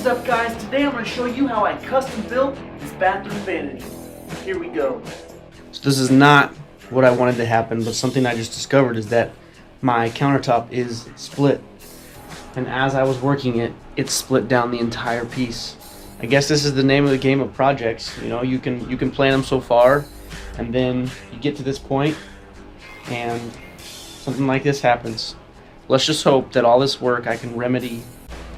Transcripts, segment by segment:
up, guys? Today I'm going to show you how I custom built this bathroom vanity. Here we go. So this is not what I wanted to happen, but something I just discovered is that my countertop is split. And as I was working it, it split down the entire piece. I guess this is the name of the game of projects. You know, you can plan them so far, and then you get to this point, and something like this happens. Let's just hope that all this work I can remedy.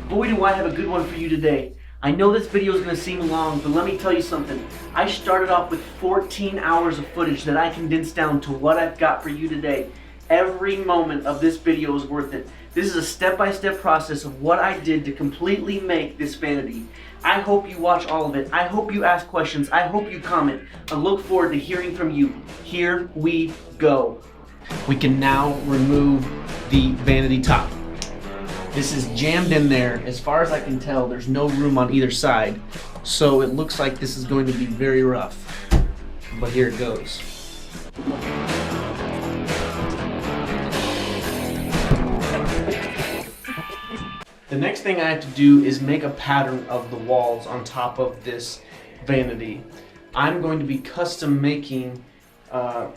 Boy, do I have a good one for you today. I know this video is going to seem long, but let me tell you something. I started off with 14 hours of footage that I condensed down to what I've got for you today. Every moment of this video is worth it. This is a step-by-step process of what I did to completely make this vanity. I hope you watch all of it. I hope you ask questions. I hope you comment. I look forward to hearing from you. Here we go. We can now remove the vanity top. This is jammed in there. As far as I can tell, there's no room on either side. So it looks like this is going to be very rough. But here it goes. The next thing I have to do is make a pattern of the walls on top of this vanity. I'm going to be custom making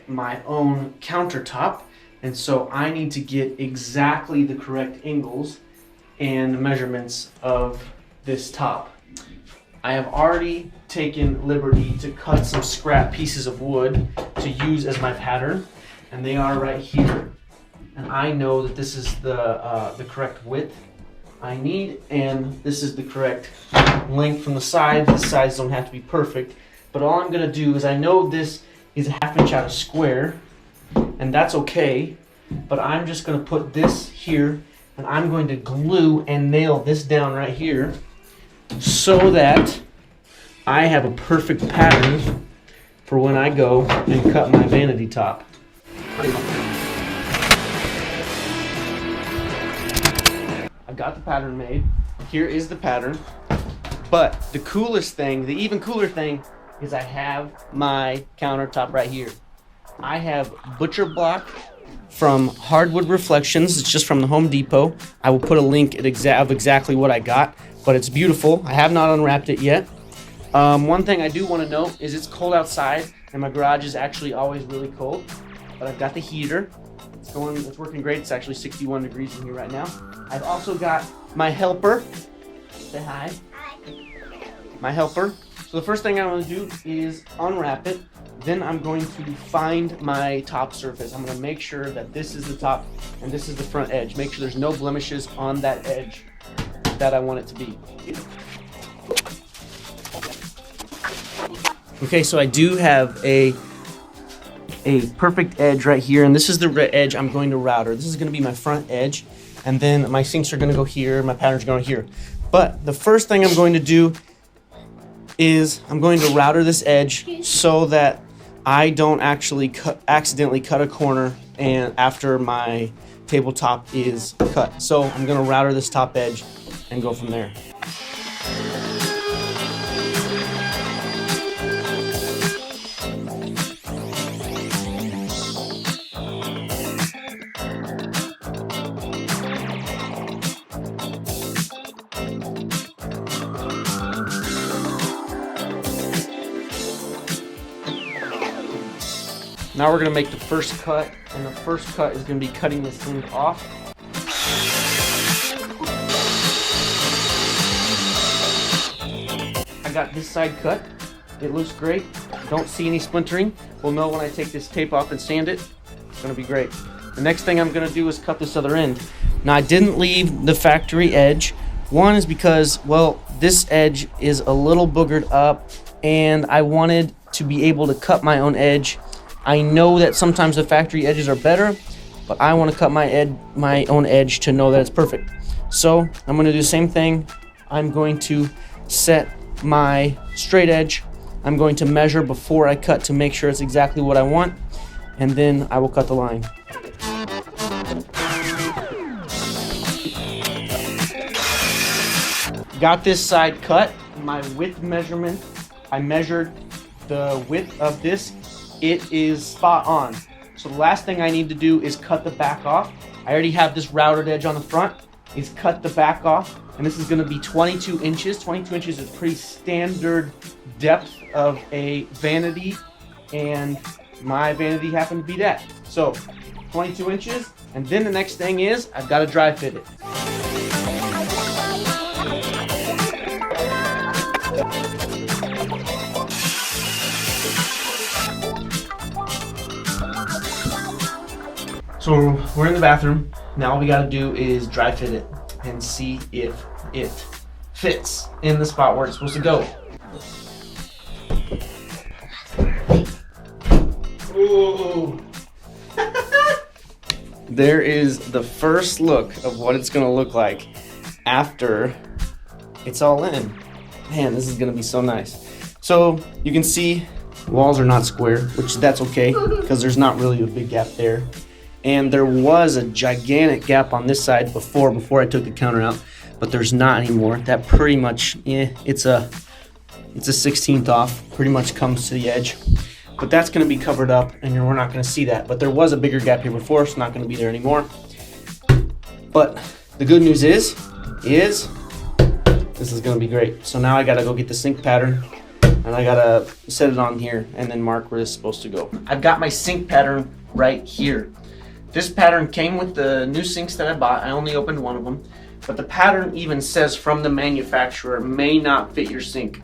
my own countertop, and so I need to get exactly the correct angles and measurements of this top. I have already taken liberty to cut some scrap pieces of wood to use as my pattern, and they are right here. And I know that this is the correct width I need, and this is the correct length from the side. The sides don't have to be perfect, but all I'm gonna do is, I know this is a 1/2 inch out of square, and that's okay, but I'm just gonna put this here, and I'm going to glue and nail this down right here so that I have a perfect pattern for when I go and cut my vanity top. I've got the pattern made. Here is the pattern. But the coolest thing, the even cooler thing, is I have my countertop right here. I have butcherblock from Hardwood Reflections. It's just from the Home Depot. I will put a link of exactly what I got, but it's beautiful. I have not unwrapped it yet. One thing I do want to note is it's cold outside, and my garage is actually always really cold. But I've got the heater. It's working great. It's actually 61 degrees in here right now. I've also got my helper. Say hi. Hi. My helper. So the first thing I'm going to do is unwrap it. Then I'm going to find my top surface. I'm going to make sure that this is the top and this is the front edge. Make sure there's no blemishes on that edge that I want it to be. Okay, so I do have a perfect edge right here, and this is the edge I'm going to router. This is going to be my front edge, and then my sinks are going to go here, my patterns are going here. But the first thing I'm going to do is I'm going to router this edge so that I don't actually accidentally cut a corner and after my tabletop is cut. So I'm going to router this top edge and go from there. Now we're going to make the first cut, and the first cut is going to be cutting this end off. I got this side cut. It looks great. Don't see any splintering. We'll know when I take this tape off and sand it. It's going to be great. The next thing I'm going to do is cut this other end. Now I didn't leave the factory edge. One is because, well, this edge is a little boogered up, and I wanted to be able to cut my own edge. I know that sometimes the factory edges are better, but I want to cut my own edge to know that it's perfect. So I'm going to do the same thing. I'm going to set my straight edge. I'm going to measure before I cut to make sure it's exactly what I want, and then I will cut the line. Got this side cut. My width measurement, I measured the width of this. It is spot on. So the last thing I need to do is cut the back off. I already have this routed edge on the front, is cut the back off, and this is gonna be 22 inches. 22 inches is pretty standard depth of a vanity, and my vanity happened to be that. So 22 inches, and then the next thing is I've got to dry fit it. So we're in the bathroom. Now all we gotta do is dry fit it and see if it fits in the spot where it's supposed to go. Ooh. There is the first look of what it's gonna look like after it's all in. Man, this is gonna be so nice. So you can see walls are not square, which that's okay because there's not really a big gap there. And there was a gigantic gap on this side before I took the counter out, but there's not anymore. That pretty much, it's a 16th off, pretty much comes to the edge. But that's gonna be covered up and we're not gonna see that. But there was a bigger gap here before, it's not gonna be there anymore. But the good news is this is gonna be great. So now I gotta go get the sink pattern and I gotta set it on here and then mark where it's supposed to go. I've got my sink pattern right here. This pattern came with the new sinks that I bought. I only opened one of them, but the pattern even says from the manufacturer may not fit your sink.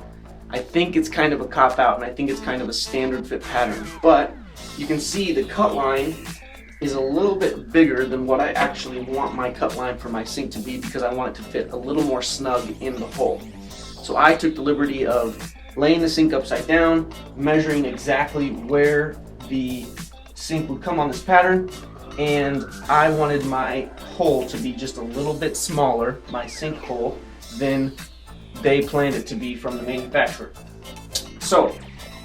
I think it's kind of a cop-out, and I think it's kind of a standard fit pattern, but you can see the cut line is a little bit bigger than what I actually want my cut line for my sink to be, because I want it to fit a little more snug in the hole. So I took the liberty of laying the sink upside down, measuring exactly where the sink would come on this pattern, and I wanted my hole to be just a little bit smaller, my sink hole, than they planned it to be from the manufacturer. So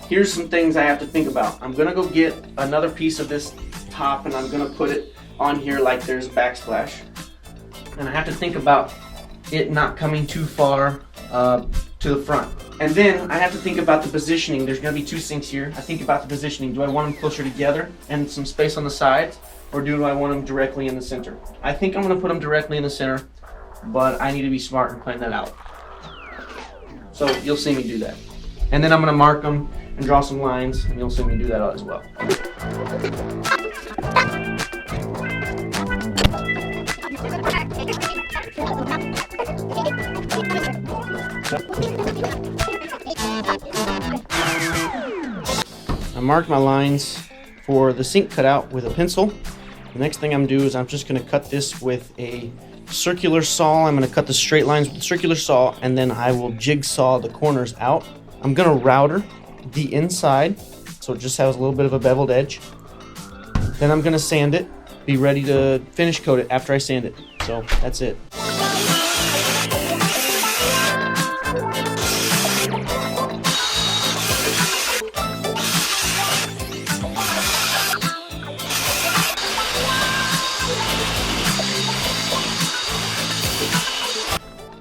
here's some things I have to think about. I'm gonna go get another piece of this top and I'm gonna put it on here like there's backsplash. And I have to think about it not coming too far to the front. And then I have to think about the positioning. There's gonna be two sinks here. I think about the positioning. Do I want them closer together and some space on the sides? Or do I want them directly in the center? I think I'm gonna put them directly in the center, but I need to be smart and plan that out. So you'll see me do that. And then I'm gonna mark them and draw some lines, and you'll see me do that as well. I marked my lines for the sink cutout with a pencil. The next thing I'm gonna do is I'm just gonna cut this with a circular saw. I'm gonna cut the straight lines with a circular saw, and then I will jigsaw the corners out. I'm gonna router the inside so it just has a little bit of a beveled edge. Then I'm gonna sand it, be ready to finish coat it after I sand it. So that's it.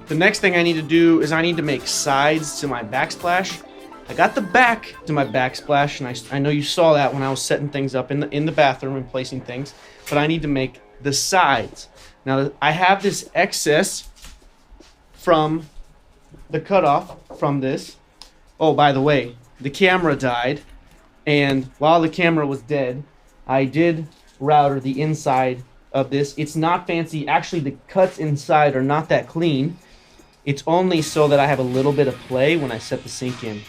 The next thing I need to do is I need to make sides to my backsplash. I got the back to my backsplash, and I know you saw that when I was setting things up in the bathroom and placing things, but I need to make the sides. Now I have this excess from the cutoff from this. Oh, by the way, the camera died, and while the camera was dead, I did router the inside of this. It's not fancy. Actually, the cuts inside are not that clean. It's only so that I have a little bit of play when I set the sink in.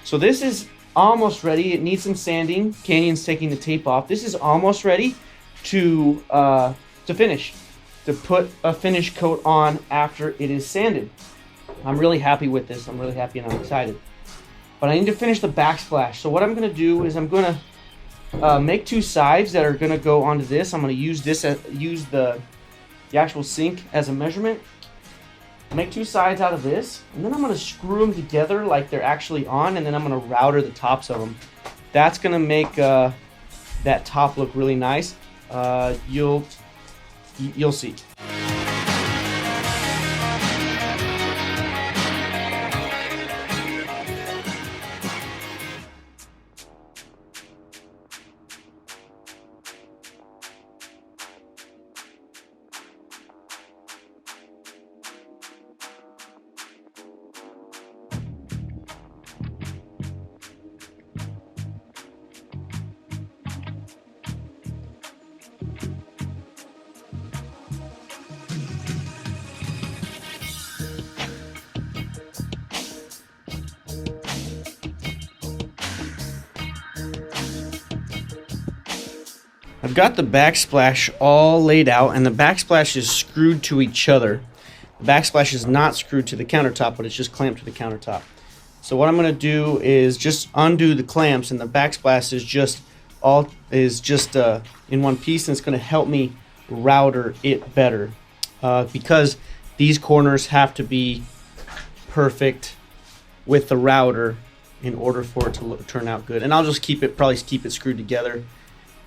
So this is almost ready. It needs some sanding. Canyon's taking the tape off. This is almost ready to finish, to put a finish coat on after it is sanded. I'm really happy with this. I'm really happy and I'm excited. But I need to finish the backsplash. So what I'm gonna do is I'm gonna make two sides that are gonna go onto this. I'm gonna use this use the actual sink as a measurement. Make two sides out of this, and then I'm gonna screw them together like they're actually on, and then I'm gonna router the tops of them. That's gonna make that top look really nice. You'll see. I've got the backsplash all laid out, and the backsplash is screwed to each other. The backsplash is not screwed to the countertop, but it's just clamped to the countertop. So what I'm going to do is just undo the clamps, and the backsplash is just in one piece, and it's going to help me router it better because these corners have to be perfect with the router in order for it to turn out good. And I'll just probably keep it screwed together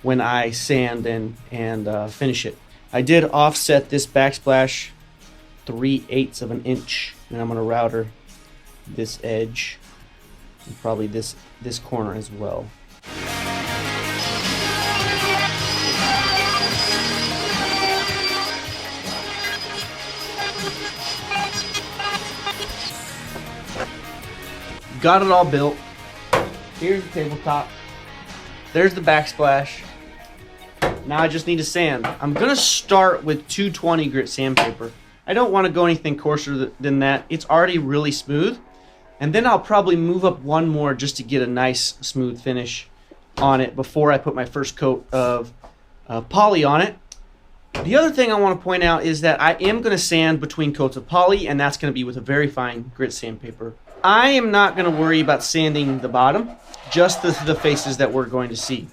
when I sand and finish it. I did offset this backsplash 3/8 of an inch, and I'm going to router this edge and probably this corner as well. Got it all built. Here's the tabletop. There's the backsplash. Now I just need to sand. I'm going to start with 220 grit sandpaper. I don't want to go anything coarser than that. It's already really smooth. And then I'll probably move up one more just to get a nice smooth finish on it before I put my first coat of poly on it. The other thing I want to point out is that I am going to sand between coats of poly, and that's going to be with a very fine grit sandpaper. I am not going to worry about sanding the bottom, just the faces that we're going to see.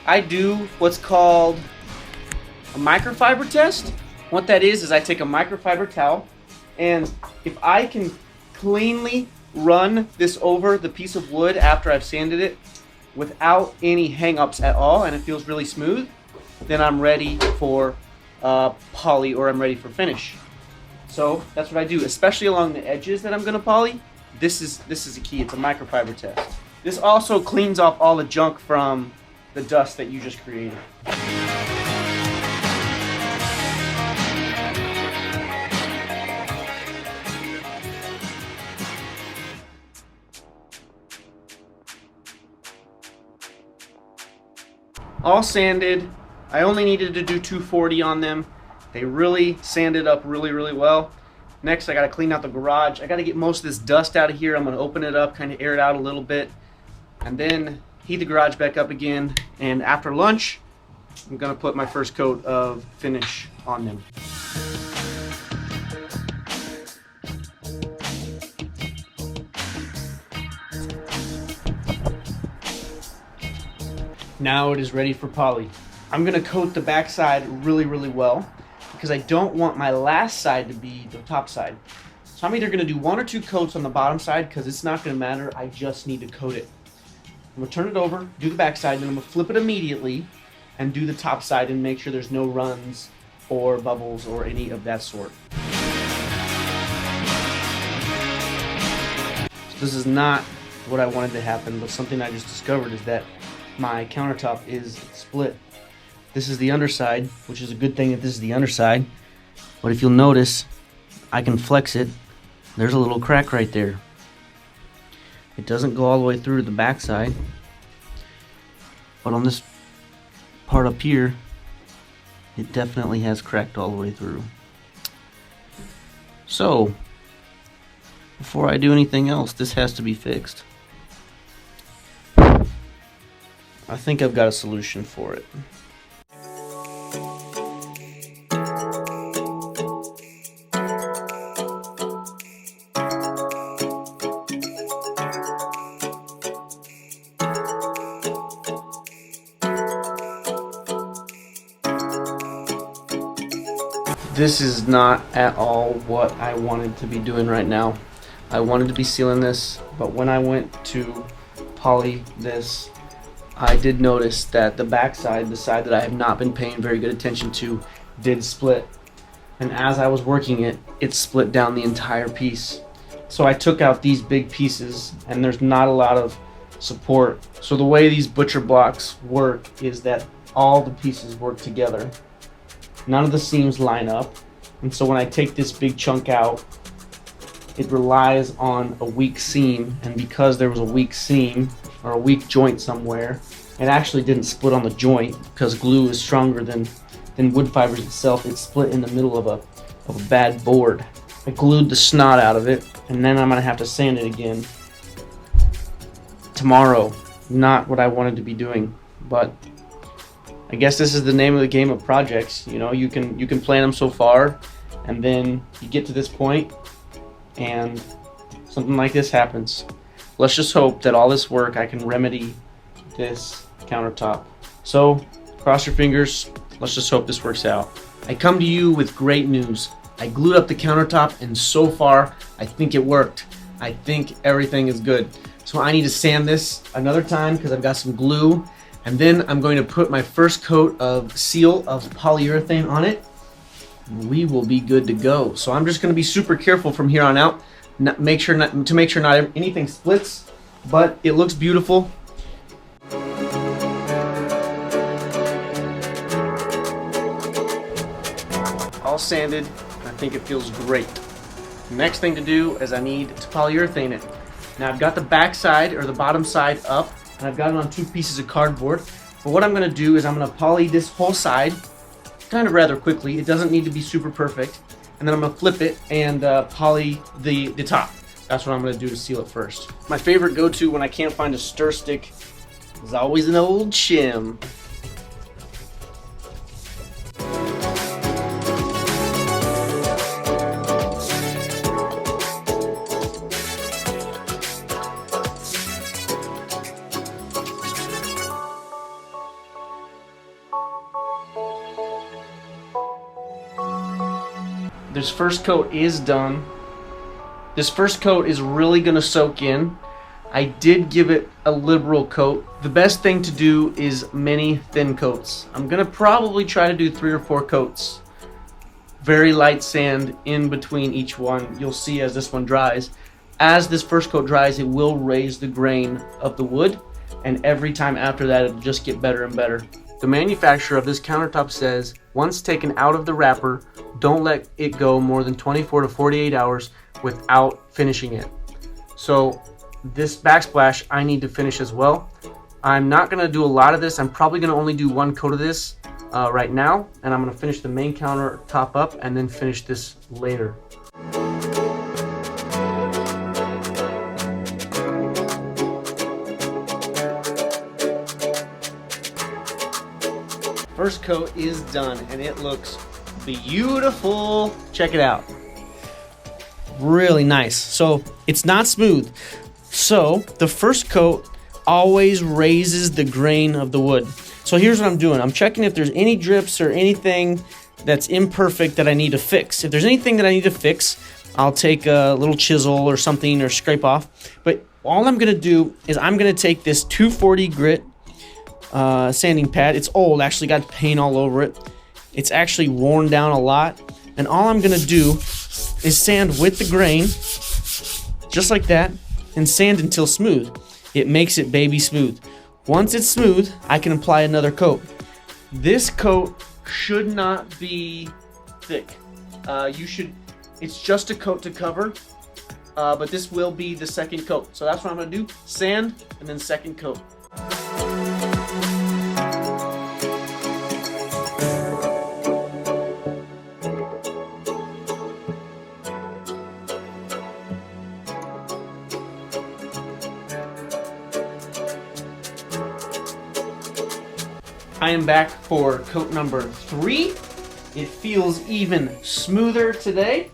I do what's called a microfiber test. What that is I take a microfiber towel, and if I can cleanly run this over the piece of wood after I've sanded it without any hang-ups at all, and it feels really smooth, then I'm ready for poly, or I'm ready for finish. So that's what I do, especially along the edges that I'm going to poly. This is the key. It's a microfiber test. This also cleans off all the junk from the dust that you just created. All sanded. I only needed to do 240 on them. They really sanded up really, really well. Next, I got to clean out the garage. I got to get most of this dust out of here. I'm going to open it up, kind of air it out a little bit, and then heat the garage back up again. And after lunch, I'm going to put my first coat of finish on them. Now it is ready for poly. I'm going to coat the back side really, really well because I don't want my last side to be the top side. So I'm either going to do 1 or 2 coats on the bottom side because it's not going to matter. I just need to coat it. I'm going to turn it over, do the back side, and then I'm going to flip it immediately and do the top side and make sure there's no runs or bubbles or any of that sort. So this is not what I wanted to happen, but something I just discovered is that my countertop is split. This is the underside, which is a good thing that this is the underside. But if you'll notice, I can flex it. There's a little crack right there. It doesn't go all the way through to the backside. But on this part up here, it definitely has cracked all the way through. So, before I do anything else, this has to be fixed. I think I've got a solution for it. This is not at all what I wanted to be doing right now. I wanted to be sealing this, but when I went to poly this, I did notice that the backside, the side that I have not been paying very good attention to, did split. And as I was working it, it split down the entire piece. So I took out these big pieces, and there's not a lot of support. So the way these butcher blocks work is that all the pieces work together. None of the seams line up. And so when I take this big chunk out, it relies on a weak seam, and because there was a weak seam or a weak joint somewhere, it actually didn't split on the joint because glue is stronger than wood fibers itself. It split in the middle of a of a bad board. I glued the snot out of it, and then I'm gonna have to sand it again tomorrow. Not what I wanted to be doing, but I guess this is the name of the game of projects. You know, you can plan them so far, and then you get to this point, and something like this happens. Let's just hope that all this work I can remedy this countertop. So, cross your fingers. Let's just hope this works out. I come to you with great news. I glued up the countertop, and so far, I think it worked. I think everything is good. So I need to sand this another time because I've got some glue. And then I'm going to put my first coat of seal of polyurethane on it. And we will be good to go. So I'm just going to be super careful from here on out. Make sure not anything splits, but it looks beautiful. All sanded. I think it feels great. The next thing to do is I need to polyurethane it. Now I've got the back side or the bottom side up, and I've got it on 2 pieces of cardboard. But what I'm going to do is I'm going to poly this whole side kind of rather quickly. It doesn't need to be super perfect. And then I'm going to flip it and poly the top. That's what I'm going to do to seal it first. My favorite go-to when I can't find a stir stick is always an old shim. This first coat is done. This first coat is really gonna soak in. I did give it a liberal coat. The best thing to do is many thin coats. I'm gonna probably try to do 3 or 4 coats. Very light sand in between each one. You'll see as this one dries. As this first coat dries, it will raise the grain of the wood, and every time after that, it'll just get better and better. The manufacturer of this countertop says, once taken out of the wrapper, don't let it go more than 24 to 48 hours without finishing it. So this backsplash I need to finish as well. I'm not going to do a lot of this. I'm probably going to only do 1 coat of this right now, and I'm going to finish the main countertop up and then finish this later. First coat is done and it looks beautiful. Check it out. Really nice. So it's not smooth. So the first coat always raises the grain of the wood. So here's what I'm doing. I'm checking if there's any drips or anything that's imperfect that I need to fix. If there's anything that I need to fix, I'll take a little chisel or something or scrape off. But all I'm gonna do is I'm gonna take this 240 grit sanding pad. It's old, actually got paint all over it. It's actually worn down a lot. And all I'm gonna do is sand with the grain, just like that, and sand until smooth. It makes it baby smooth. Once it's smooth, I can apply another coat. This coat should not be thick. It's just a coat to cover, but this will be the second coat. So that's what I'm gonna do, sand and then second coat. I am back for coat number 3. It feels even smoother today.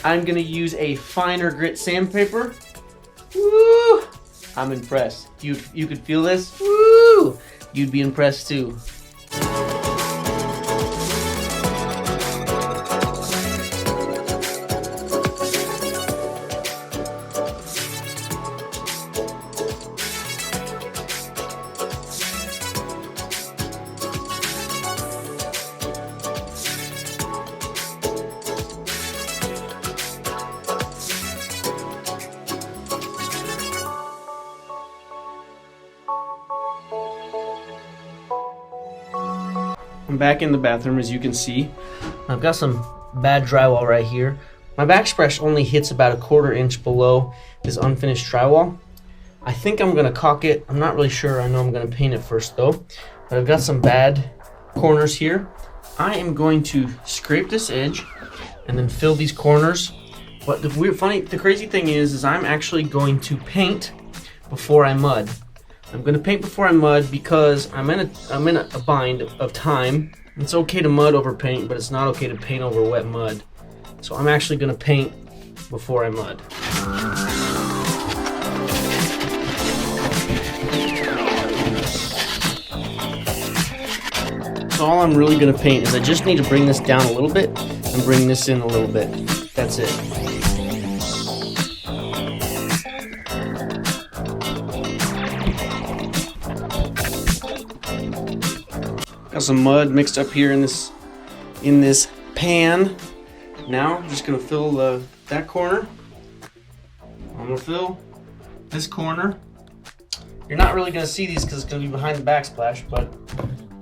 I'm gonna use a finer grit sandpaper. Woo! I'm impressed. You could feel this? Woo! You'd be impressed too. I'm back in the bathroom, as you can see. I've got some bad drywall right here. My backsplash only hits about 1/4 inch below this unfinished drywall. I think I'm gonna caulk it. I'm not really sure. I know I'm gonna paint it first though. But I've got some bad corners here. I am going to scrape this edge and then fill these corners. But the crazy thing is I'm actually going to paint before I mud. I'm going to paint before I mud because I'm in a bind of time. It's okay to mud over paint, but it's not okay to paint over wet mud. So I'm actually going to paint before I mud. So all I'm really going to paint is I just need to bring this down a little bit and bring this in a little bit. That's it. Got some mud mixed up here in this pan. Now I'm just gonna fill that corner. I'm gonna fill this corner. You're not really gonna see these because it's gonna be behind the backsplash, but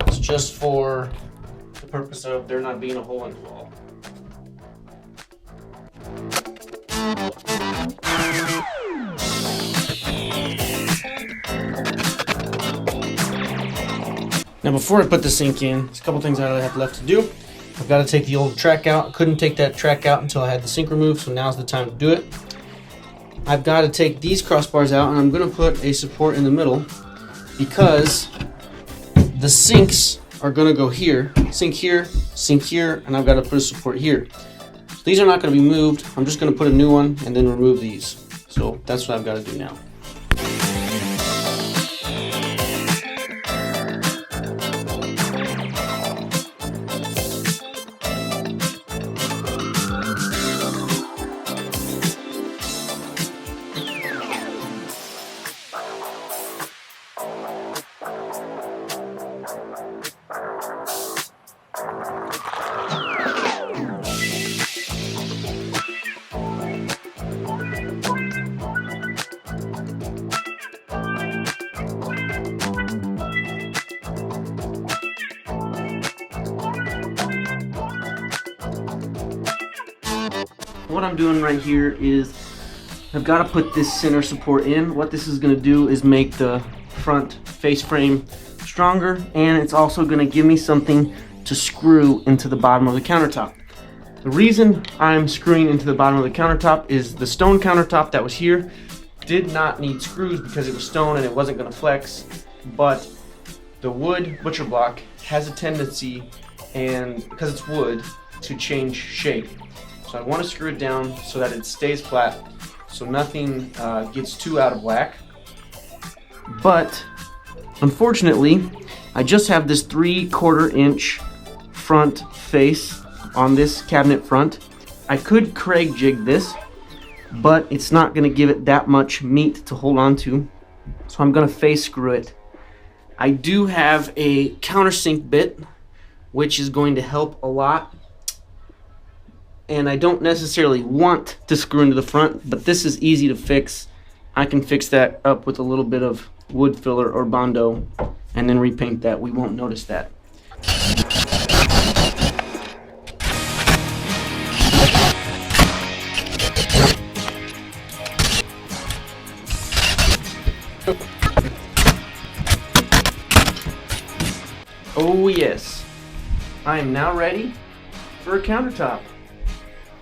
it's just for the purpose of there not being a hole in the wall. Now before I put the sink in, there's a couple things I have left to do. I've got to take the old track out. I couldn't take that track out until I had the sink removed, so now's the time to do it. I've got to take these crossbars out, and I'm going to put a support in the middle because the sinks are going to go here, sink here, and I've got to put a support here. So these are not going to be moved. I'm just going to put a new one and then remove these. So that's what I've got to do now. What I'm doing right here is I've got to put this center support in. What this is going to do is make the front face frame stronger, and it's also going to give me something to screw into the bottom of the countertop. The reason I'm screwing into the bottom of the countertop is the stone countertop that was here did not need screws because it was stone and it wasn't going to flex, but the wood butcher block has a tendency, and because it's wood, to change shape. So I want to screw it down so that it stays flat, so nothing gets too out of whack. But unfortunately, I just have this 3/4 inch front face on this cabinet front. I could Craig jig this, but it's not going to give it that much meat to hold on to, so I'm going to face screw it. I do have a countersink bit, which is going to help a lot. And I don't necessarily want to screw into the front, but this is easy to fix. I can fix that up with a little bit of wood filler or Bondo and then repaint that. We won't notice that. Oh yes, I am now ready for a countertop.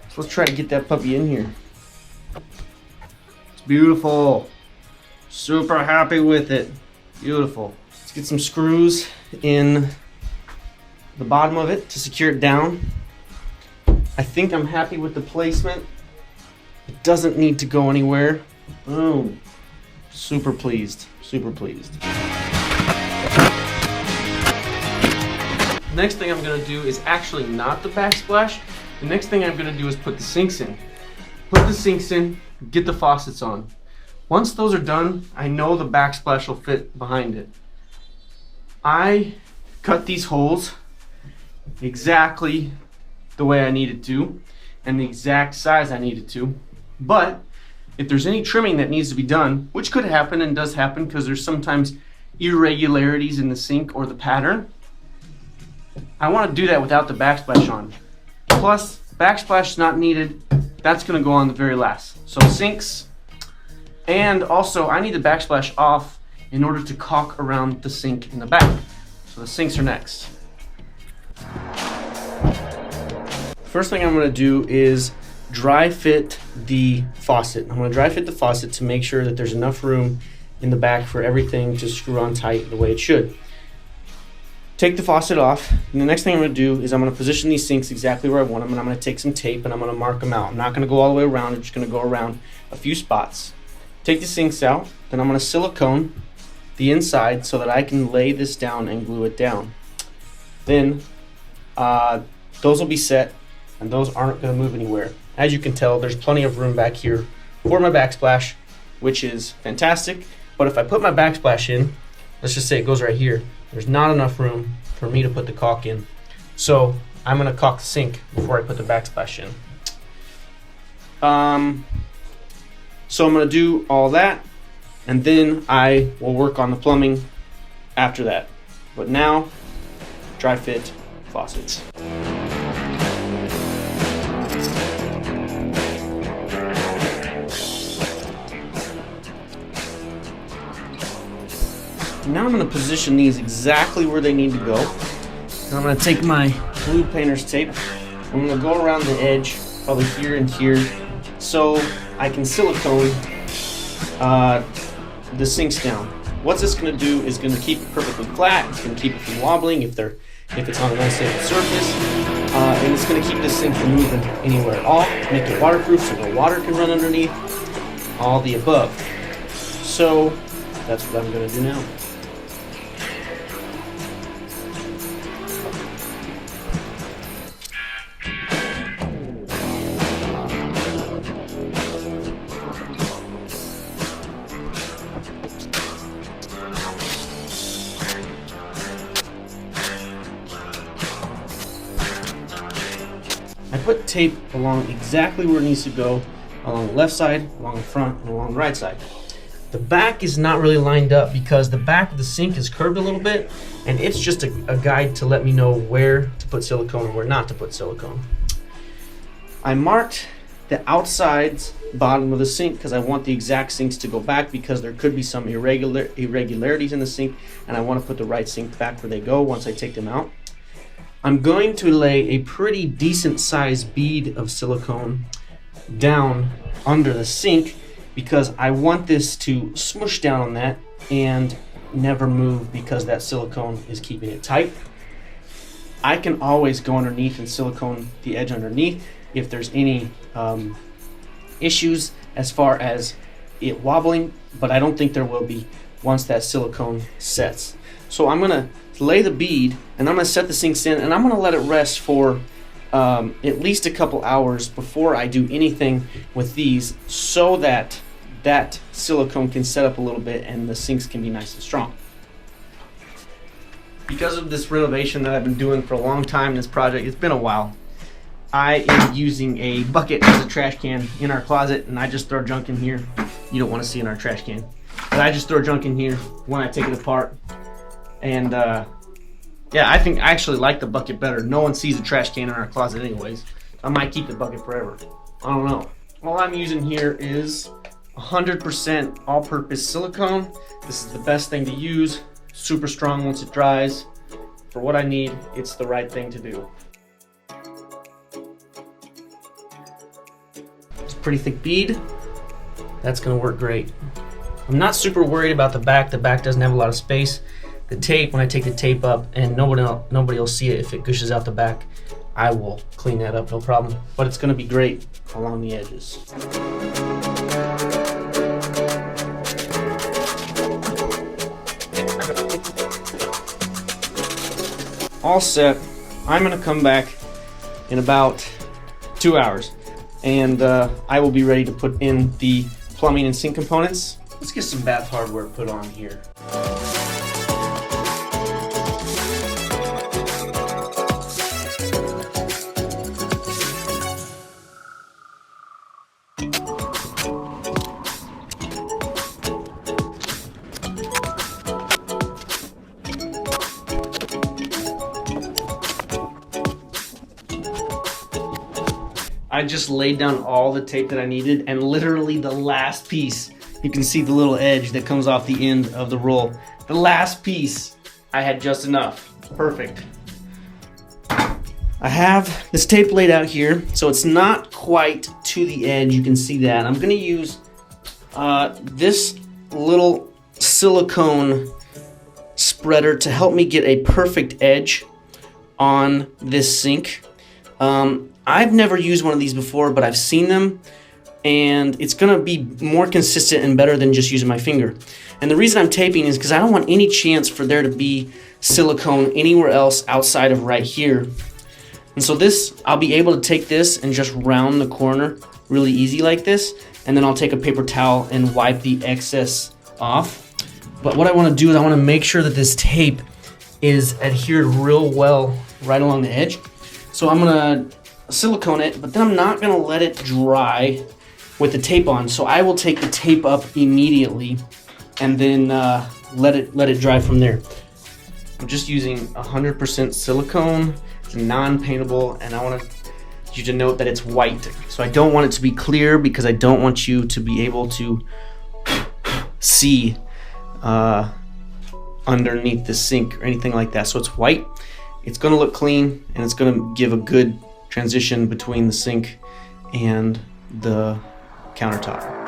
So let's try to get that puppy in here. It's beautiful. Super happy with it. Beautiful. Let's get some screws in the bottom of it to secure it down. I think I'm happy with the placement. It doesn't need to go anywhere. Boom. Super pleased. Super pleased. The next thing I'm going to do is actually not the backsplash. The next thing I'm going to do is put the sinks in. Put the sinks in, get the faucets on. Once those are done, I know the backsplash will fit behind it. I cut these holes exactly the way I needed to and the exact size I needed to. But if there's any trimming that needs to be done, which could happen and does happen because there's sometimes irregularities in the sink or the pattern, I want to do that without the backsplash on. Plus, backsplash is not needed. That's going to go on the very last. So sinks, and also I need the backsplash off in order to caulk around the sink in the back. So the sinks are next. First thing I'm going to do is dry fit the faucet. I'm going to dry fit the faucet to make sure that there's enough room in the back for everything to screw on tight the way it should. Take the faucet off, and the next thing I'm going to do is I'm going to position these sinks exactly where I want them, and I'm going to take some tape and I'm going to mark them out. I'm not going to go all the way around, I'm just going to go around a few spots. Take the sinks out, then I'm going to silicone the inside so that I can lay this down and glue it down. Then those will be set, and those aren't going to move anywhere. As you can tell, there's plenty of room back here for my backsplash, which is fantastic. But if I put my backsplash in, let's just say it goes right here, there's not enough room for me to put the caulk in. So I'm going to caulk the sink before I put the backsplash in. So I'm going to do all that, and then I will work on the plumbing after that. But now, dry fit faucets. Now I'm going to position these exactly where they need to go. And I'm going to take my blue painter's tape. I'm going to go around the edge, probably here and here, so I can silicone the sinks down. What this going to do is going to keep it perfectly flat. It's going to keep it from wobbling if it's on an unstable surface, and it's going to keep this sink from moving anywhere at all. Make it waterproof so no water can run underneath. All the above. So that's what I'm going to do now. I put tape along exactly where it needs to go, along the left side, along the front, and along the right side. The back is not really lined up because the back of the sink is curved a little bit, and it's just a guide to let me know where to put silicone and where not to put silicone. I marked the outsides bottom of the sink because I want the exact sinks to go back because there could be some irregularities in the sink, and I want to put the right sink back where they go once I take them out. I'm going to lay a pretty decent sized bead of silicone down under the sink because I want this to smush down on that and never move because that silicone is keeping it tight. I can always go underneath and silicone the edge underneath if there's any issues as far as it wobbling, but I don't think there will be once that silicone sets. So I'm going to lay the bead and I'm going to set the sinks in and I'm going to let it rest for at least a couple hours before I do anything with these so that that silicone can set up a little bit and the sinks can be nice and strong. Because of this renovation that I've been doing for a long time, this project, it's been a while, I am using a bucket as a trash can in our closet, and I just throw junk in here. You don't want to see in our trash can, but I just throw junk in here when I take it apart. And yeah, I think I actually like the bucket better. No one sees a trash can in our closet anyways. I might keep the bucket forever. I don't know. All I'm using here is 100% all-purpose silicone. This is the best thing to use. Super strong once it dries. For what I need, it's the right thing to do. It's a pretty thick bead. That's gonna work great. I'm not super worried about the back. The back doesn't have a lot of space. The tape, when I take the tape up, and nobody will see it if it gushes out the back, I will clean that up, no problem. But it's gonna be great along the edges. All set. I'm gonna come back in about 2 hours, and I will be ready to put in the plumbing and sink components. Let's get some bath hardware put on here. I just laid down all the tape that I needed, and literally the last piece, you can see the little edge that comes off the end of the roll. The last piece, I had just enough. Perfect. I have this tape laid out here, so it's not quite to the edge. You can see that. I'm gonna use this little silicone spreader to help me get a perfect edge on this sink. I've never used one of these before, but I've seen them, and it's gonna be more consistent and better than just using my finger. And the reason I'm taping is because I don't want any chance for there to be silicone anywhere else outside of right here. And so this, I'll be able to take this and just round the corner really easy like this, and then I'll take a paper towel and wipe the excess off. But what I want to do is I want to make sure that this tape is adhered real well right along the edge. So I'm going to silicone it, but then I'm not going to let it dry with the tape on. So I will take the tape up immediately and then let it dry from there. I'm just using 100% silicone. It's non-paintable, and I want you to note that it's white. So I don't want it to be clear because I don't want you to be able to see underneath the sink or anything like that. So it's white. It's going to look clean, and it's going to give a good transition between the sink and the countertop.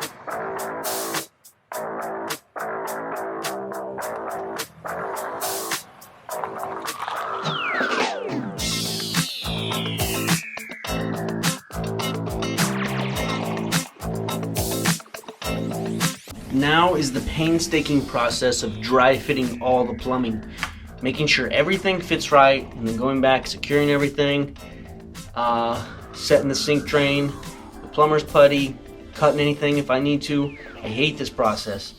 Now is the painstaking process of dry fitting all the plumbing, making sure everything fits right, and then going back, securing everything, setting the sink drain, the plumber's putty, cutting anything if I need to. I hate this process.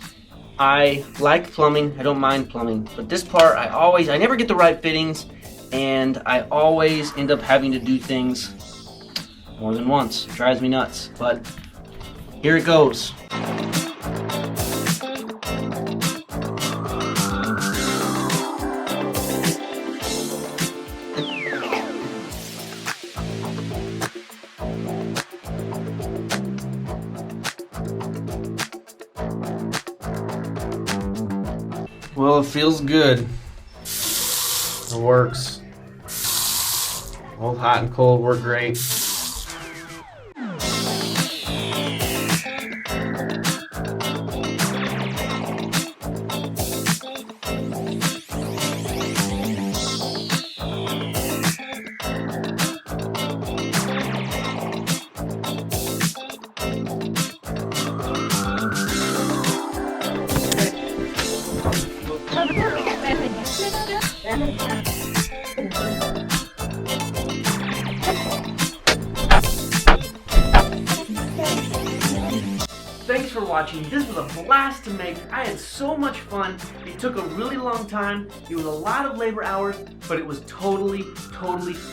I like plumbing, I don't mind plumbing, but this part I never get the right fittings, and I always end up having to do things more than once. It drives me nuts, but here it goes. Well, it feels good. It works. Both hot and cold work great. Thanks for watching. This was a blast to make. I had so much fun. It took a really long time. It was a lot of labor hours, but it was totally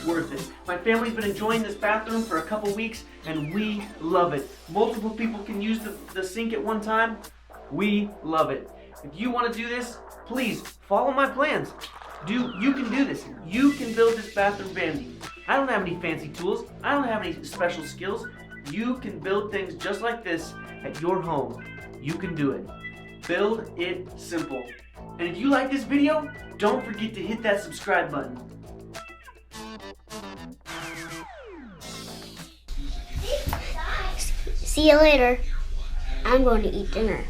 worth it. My family's been enjoying this bathroom for a couple weeks, and we love it. Multiple people can use the sink at one time. We love it. If you want to do this, please follow my plans. You can do this. You can build this bathroom vanity. I don't have any fancy tools. I don't have any special skills. You can build things just like this at your home. You can do it. Build it simple. And if you like this video, don't forget to hit that subscribe button. See you later. I'm going to eat dinner.